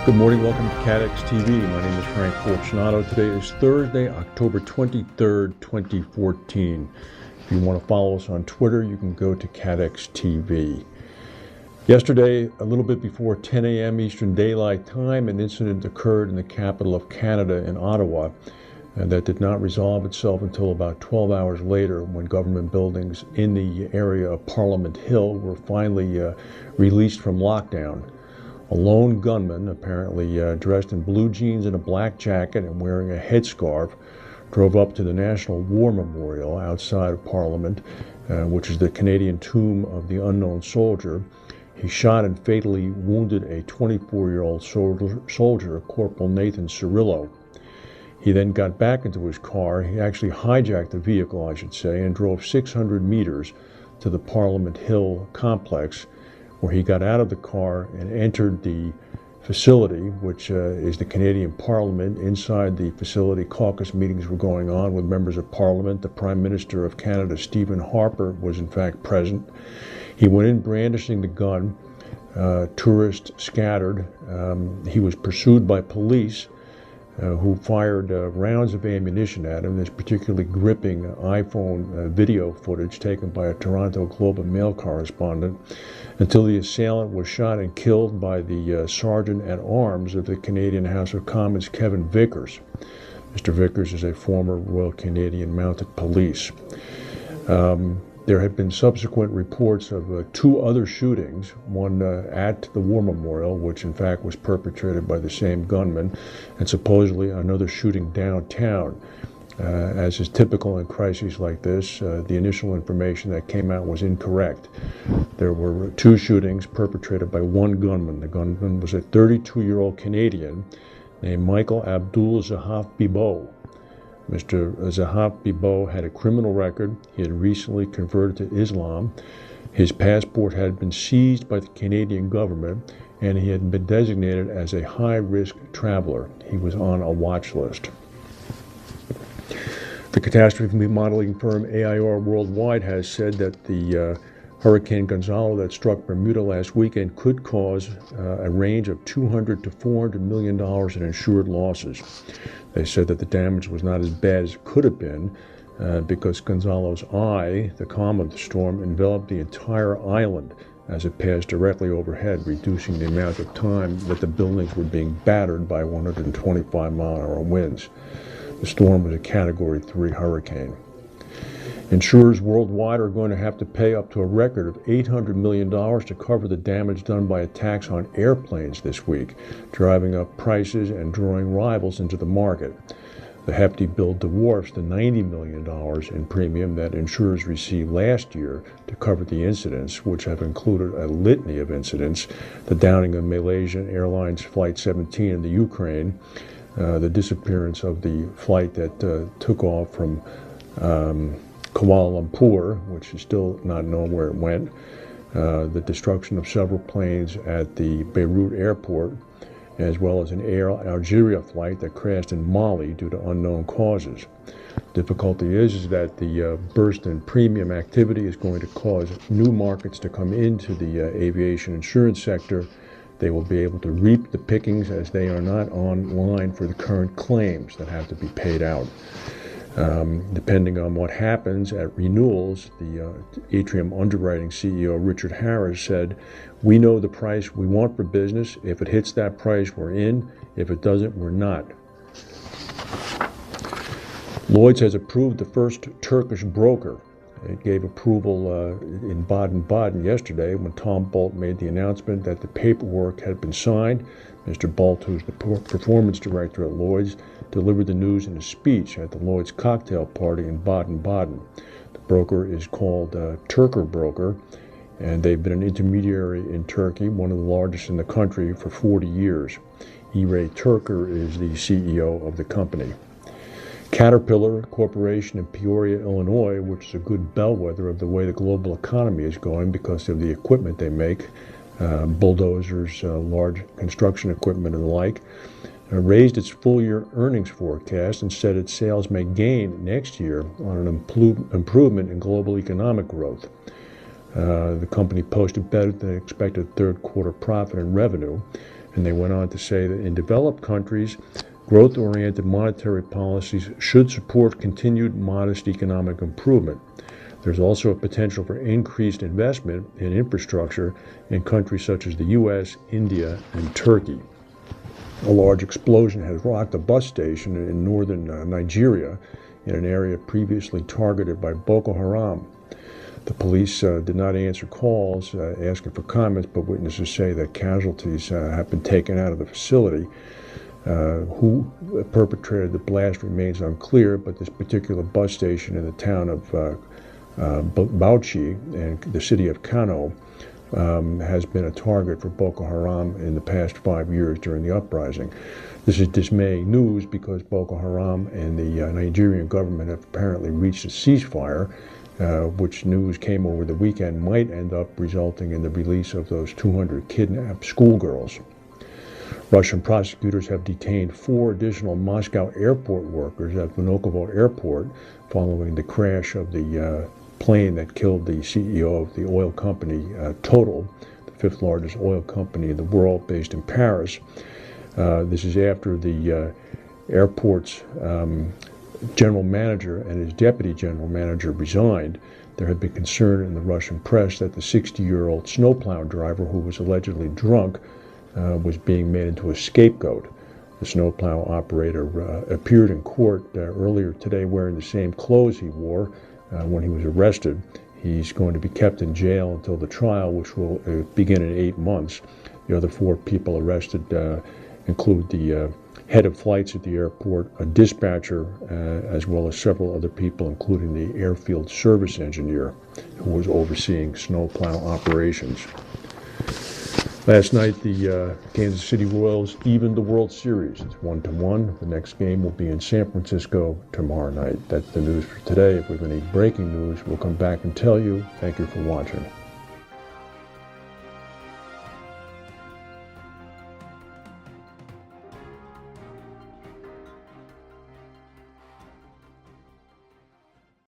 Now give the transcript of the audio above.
Good morning, welcome to Catex TV. My name is Frank Fortunato. Today is Thursday, October 23rd, 2014. If you want to follow us on Twitter, you can go to Catex TV. Yesterday, a little bit before 10 a.m. Eastern Daylight Time, an incident occurred in the capital of Canada in Ottawa that did not resolve itself until about 12 hours later when government buildings in the area of Parliament Hill were finally released from lockdown. A lone gunman, apparently dressed in blue jeans and a black jacket and wearing a headscarf, drove up to the National War Memorial outside of Parliament, which is the Canadian tomb of the unknown soldier. He shot and fatally wounded a 24-year-old soldier, Corporal Nathan Cirillo. He then got back into his car. He actually hijacked the vehicle, I should say, and drove 600 meters to the Parliament Hill complex, where he got out of the car and entered the facility, which is the Canadian Parliament. Inside the facility, caucus meetings were going on with members of Parliament. The Prime Minister of Canada, Stephen Harper, was in fact present. He went in brandishing the gun. Tourists scattered. He was pursued by police who fired rounds of ammunition at him. There's particularly gripping iPhone video footage taken by a Toronto Globe and Mail correspondent, until the assailant was shot and killed by the Sergeant-at-Arms of the Canadian House of Commons, Kevin Vickers. Mr. Vickers is a former Royal Canadian Mounted Police. There have been subsequent reports of two other shootings, one at the War Memorial, which in fact was perpetrated by the same gunman, and supposedly another shooting downtown. As is typical in crises like this, the initial information that came out was incorrect. There were two shootings perpetrated by one gunman. The gunman was a 32-year-old Canadian named Michael Abdul Zahaf Bibo. Mr. Zahaf Bibo had a criminal record. He had recently converted to Islam. His passport had been seized by the Canadian government, and he had been designated as a high-risk traveler. He was on a watch list. The catastrophe modeling firm AIR Worldwide has said that the Hurricane Gonzalo that struck Bermuda last weekend could cause a range of $200 to $400 million in insured losses. They said that the damage was not as bad as it could have been because Gonzalo's eye, the calm of the storm, enveloped the entire island as it passed directly overhead, reducing the amount of time that the buildings were being battered by 125-mile-an-hour winds. The storm was a Category 3 hurricane. Insurers worldwide are going to have to pay up to a record of $800 million to cover the damage done by attacks on airplanes this week, driving up prices and drawing rivals into the market. The hefty bill dwarfs the $90 million in premium that insurers received last year to cover the incidents, which have included a litany of incidents: the downing of Malaysian Airlines Flight 17 in the Ukraine, the disappearance of the flight that took off from Kuala Lumpur, which is still not known where it went, the destruction of several planes at the Beirut airport, as well as an Air Algeria flight that crashed in Mali due to unknown causes. Difficulty is that the burst in premium activity is going to cause new markets to come into the aviation insurance sector. They will be able to reap the pickings as they are not online for the current claims that have to be paid out. Depending on what happens at renewals, the Atrium Underwriting CEO Richard Harris said, "We know the price we want for business. If it hits that price, we're in. If it doesn't, we're not." Lloyd has approved the first Turkish broker. It gave approval in Baden-Baden yesterday when Tom Bolt made the announcement that the paperwork had been signed. Mr. Bolt, who's the performance director at Lloyd's, delivered the news in a speech at the Lloyd's cocktail party in Baden-Baden. The broker is called Turkerbroker, and they've been an intermediary in Turkey, one of the largest in the country, for 40 years. Ray Turker is the CEO of the company. Caterpillar Corporation in Peoria, Illinois, which is a good bellwether of the way the global economy is going because of the equipment they make, bulldozers, large construction equipment and the like, raised its full-year earnings forecast and said its sales may gain next year on an improvement in global economic growth. The company posted better than expected third quarter profit and revenue. And they went on to say that in developed countries, growth-oriented monetary policies should support continued modest economic improvement. There's also a potential for increased investment in infrastructure in countries such as the U.S., India, and Turkey. A large explosion has rocked a bus station in northern Nigeria in an area previously targeted by Boko Haram. The police did not answer calls asking for comments, but witnesses say that casualties have been taken out of the facility. Who perpetrated the blast remains unclear, but this particular bus station in the town of Bauchi and the city of Kano has been a target for Boko Haram in the past 5 years during the uprising. This is dismaying news because Boko Haram and the Nigerian government have apparently reached a ceasefire, which news came over the weekend might end up resulting in the release of those 200 kidnapped schoolgirls. Russian prosecutors have detained 4 additional Moscow airport workers at Vnukovo Airport following the crash of the plane that killed the CEO of the oil company Total, the 5th largest oil company in the world based in Paris. This is after the airport's general manager and his deputy general manager resigned. There had been concern in the Russian press that the 60-year-old snowplow driver who was allegedly drunk was being made into a scapegoat. The snowplow operator appeared in court earlier today wearing the same clothes he wore when he was arrested. He's going to be kept in jail until the trial, which will begin in 8 months. The other 4 people arrested include the head of flights at the airport, a dispatcher, as well as several other people, including the airfield service engineer who was overseeing snowplow operations. Last night, the Kansas City Royals evened the World Series. It's 1-1. The next game will be in San Francisco tomorrow night. That's the news for today. If we have any breaking news, we'll come back and tell you. Thank you for watching.